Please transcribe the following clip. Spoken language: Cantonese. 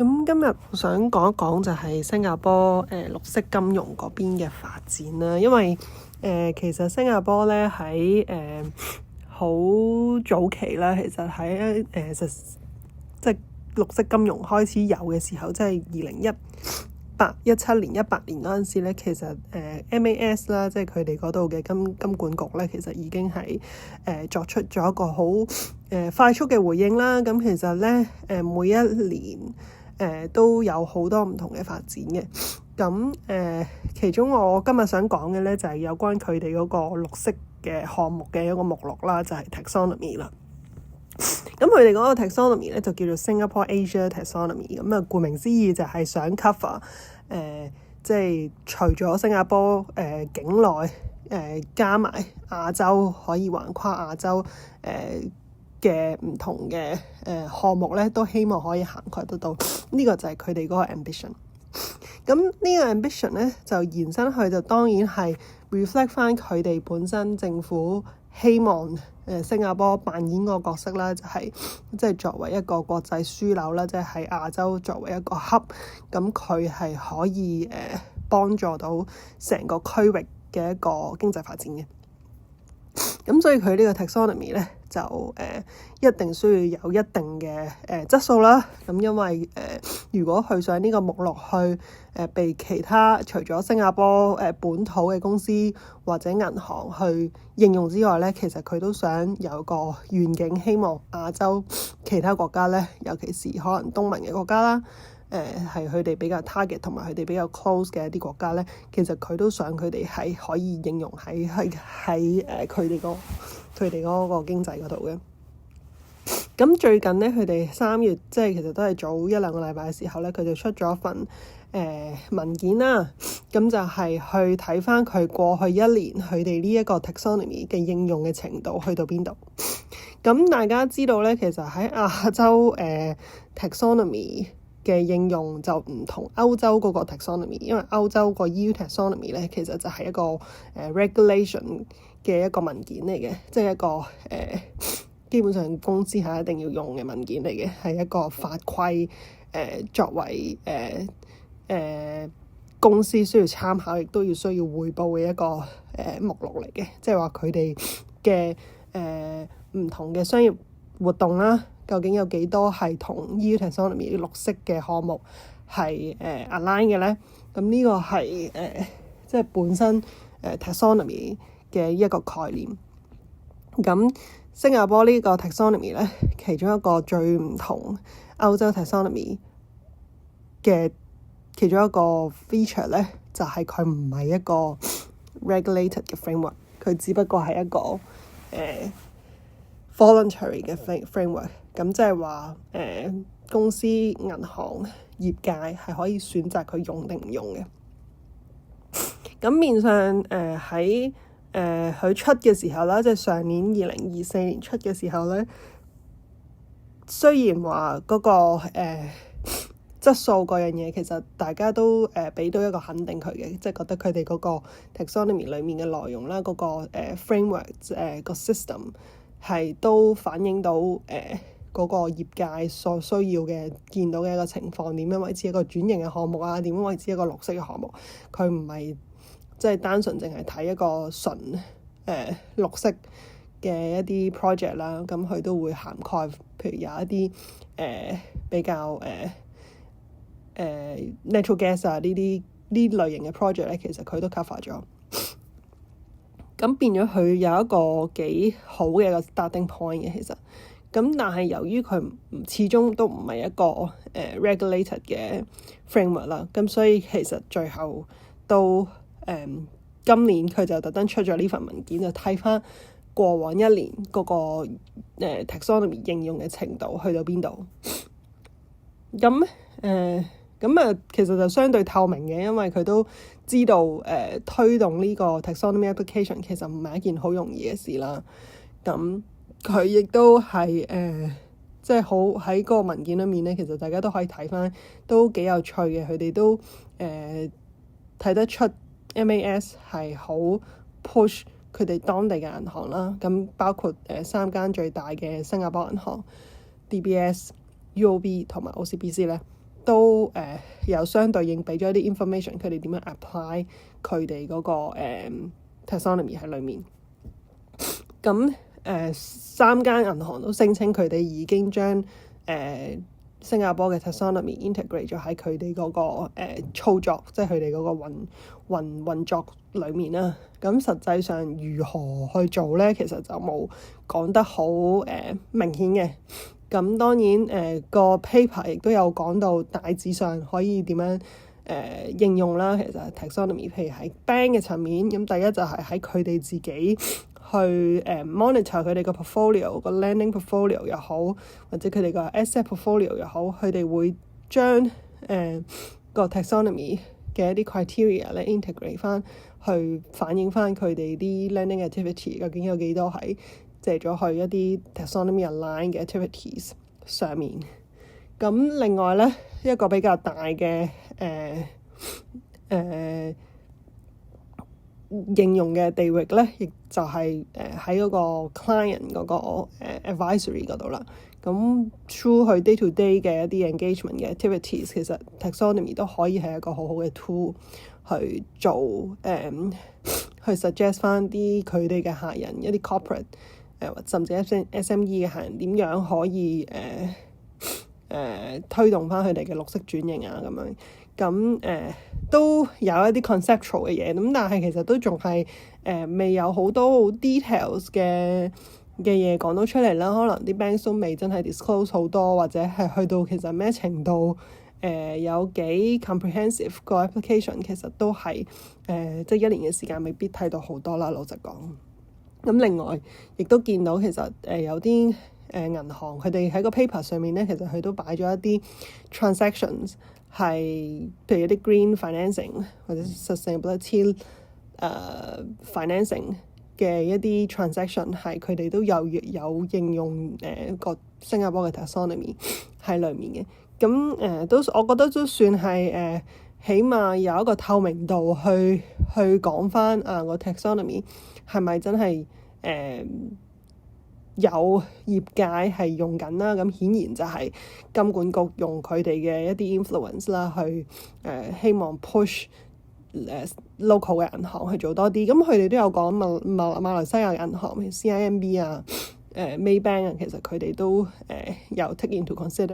咁今日想講一講就係新加坡綠色金融嗰邊嘅發展啦，因為其實新加坡咧喺好早期啦，其實喺即係綠色金融開始有嘅時候，即係2017年、18年嗰陣時咧，其實MAS 啦，即係佢哋嗰度嘅金管局咧，其實已經係作出咗一個好快速嘅回應啦。咁其實咧每一年都有好多唔同嘅發展嘅。咁其中我今日想講嘅咧就係有關佢哋嗰個綠色嘅項目嘅一個目錄啦，就係 Taxonomy 啦。咁佢哋嗰個 Taxonomy 咧就叫做 Singapore Asia Taxonomy。咁顧名思義就係想 cover 即係除咗新加坡境內加埋亞洲，可以橫跨亞洲嘅唔同嘅項目咧，都希望可以涵蓋得到。呢個就係佢哋嗰個 ambition。咁呢個 ambition 咧就延伸去，就當然係 reflect 翻佢哋本身政府希望新加坡扮演個角色啦，就係即係作為一個國際樞紐啦，即係喺亞洲作為一個 hub，咁佢係可以幫助到成個區域嘅一個經濟發展嘅。咁所以佢呢個 taxonomy 咧就一定需要有一定嘅質素啦。咁因為如果去上呢個目錄去被其他除咗新加坡本土嘅公司或者銀行去應用之外咧，其實佢都想有個願景，希望亞洲其他國家咧，尤其是可能東盟嘅國家啦，係佢哋比較 target 同埋佢哋比較 close 嘅一啲國家咧，其實佢都想佢哋係可以應用喺佢哋嗰個經濟嗰度嘅。咁最近咧，佢哋3月即係其實都係早1-2個禮拜嘅時候咧，佢就出咗一份文件啦。咁就係去睇翻佢過去一年佢哋呢一個 taxonomy 嘅應用嘅程度去到邊度。咁大家知道咧，其實喺亞洲taxonomy 嘅應用就唔同歐洲嗰個 taxonomy， 因為歐洲個 EU taxonomy 咧，其實就係一個regulation 嘅一個文件嚟嘅，即係一個基本上公司係一定要用嘅文件嚟嘅，係一個法規作為公司需要參考，亦都需要匯報嘅一個目錄嚟嘅，即係話佢哋嘅唔同嘅商業活動啦，究竟有幾多係同 EU taxonomy 綠色嘅項目係align 嘅咧？咁呢個係即係本身taxonomy 嘅一個概念。咁新加坡呢個 taxonomy 咧，其中一個最唔同歐洲 taxonomy 嘅其中一個 feature 咧，就係佢唔係一個 regulated 嘅 framework， 佢只不過係一個voluntary 嘅 framework。咁即係話公司、銀行、業界係可以選擇佢用定唔用嘅。咁面上喺佢出嘅時候啦，即係上年2024年出嘅時候咧，雖然話嗰個質素嗰樣嘢，其實大家都俾到一個肯定佢嘅，即係覺得佢哋嗰個 taxonomy 裡面嘅內容啦，嗰個framework 個 system 係都反映到嗰個業界所需要嘅見到嘅一個情況，點樣為之一個轉型嘅項目啊？點樣為之一個綠色嘅項目？佢唔係即係單純淨係睇一個純綠色嘅一啲 project 啦，咁佢都會涵蓋，譬如有一啲比較natural gas 啊呢類型嘅 project 咧，其實佢都 cover 咗。咁變咗佢有一個幾好嘅一個 starting point 嘅，其實。咁但係由於佢始終都唔係一個regulated 嘅 framework 啦，咁所以其實最後都今年佢就特登出咗呢份文件，就睇翻過往一年嗰個taxonomy 應用嘅程度去到邊度。咁其實就相對透明嘅，因為佢都知道推動呢個 taxonomy application 其實唔係一件好容易嘅事啦。咁佢亦都係即係好喺嗰個文件裏面咧，其實大家都可以睇翻，都幾有趣嘅。佢哋都睇得出 MAS 係好 push 佢哋當地嘅銀行啦。咁包括3間最大嘅新加坡銀行 DBS、UOB 同埋 OCBC 咧，都有相對應俾咗一啲 information，佢哋點樣 apply 佢哋嗰個taxonomy 喺裏面。咁3間銀行都聲稱佢哋已經將新加坡嘅 taxonomy integrate 咗喺佢哋嗰個操作，即係佢哋嗰個運作裡面啦。咁實際上如何去做咧，其實就冇講得好明顯嘅。咁當然個 paper 亦都有講到大致上可以點樣應用啦。其實 taxonomy 譬如喺 bank 嘅層面，咁第一就係喺佢哋自己去monitor 佢哋個 portfolio， 個 lending portfolio 又好，或者佢哋個 asset portfolio 又好，佢哋會將個 taxonomy 嘅一啲 criteria 咧 integrate 翻去反映翻佢哋啲 lending activity 究竟有幾多係借咗去一啲 taxonomy align 嘅 activities 上面。咁另外咧一個比較大嘅應用嘅地域咧，亦就係喺嗰個 client 嗰個advisory 嗰度啦。咁 through 佢 day to day 嘅一啲 engagement 嘅 activities， 其實 taxonomy 都可以係一個好好嘅 tool 去做去 suggest 翻啲佢哋嘅客人一啲 corporate 甚至 SME 嘅客人點樣可以推動翻佢哋嘅綠色轉型啊咁樣。咁都有一啲 conceptual 嘅嘢，咁但係其實都仲係未有好多好 details 嘅嘢講到出嚟啦。可能啲 banks 都未真係 disclose 好多，或者係去到其實咩程度有幾 comprehensive 個 application， 其實都係即係1年嘅時間未必睇到好多啦。老實講，咁另外亦都見到其實有啲銀行佢哋喺個 paper 上面咧，其實佢都擺咗一啲 transactions。係譬如一啲 green financing 或者 sustainability financing 嘅一啲 transaction， 係佢哋都有應用個新加坡嘅 taxonomy 喺裡面嘅。咁都我覺得都算係起碼有一個透明度去講翻個 taxonomy 係咪真係有業界係用緊啦。咁顯然就係金管局用佢哋嘅一啲 influence 啦，去希望 push local 嘅銀行去做多啲。咁佢哋都有講馬來西亞銀行，譬如 CIMB 啊、Maybank 啊，其實佢哋都有 take into consider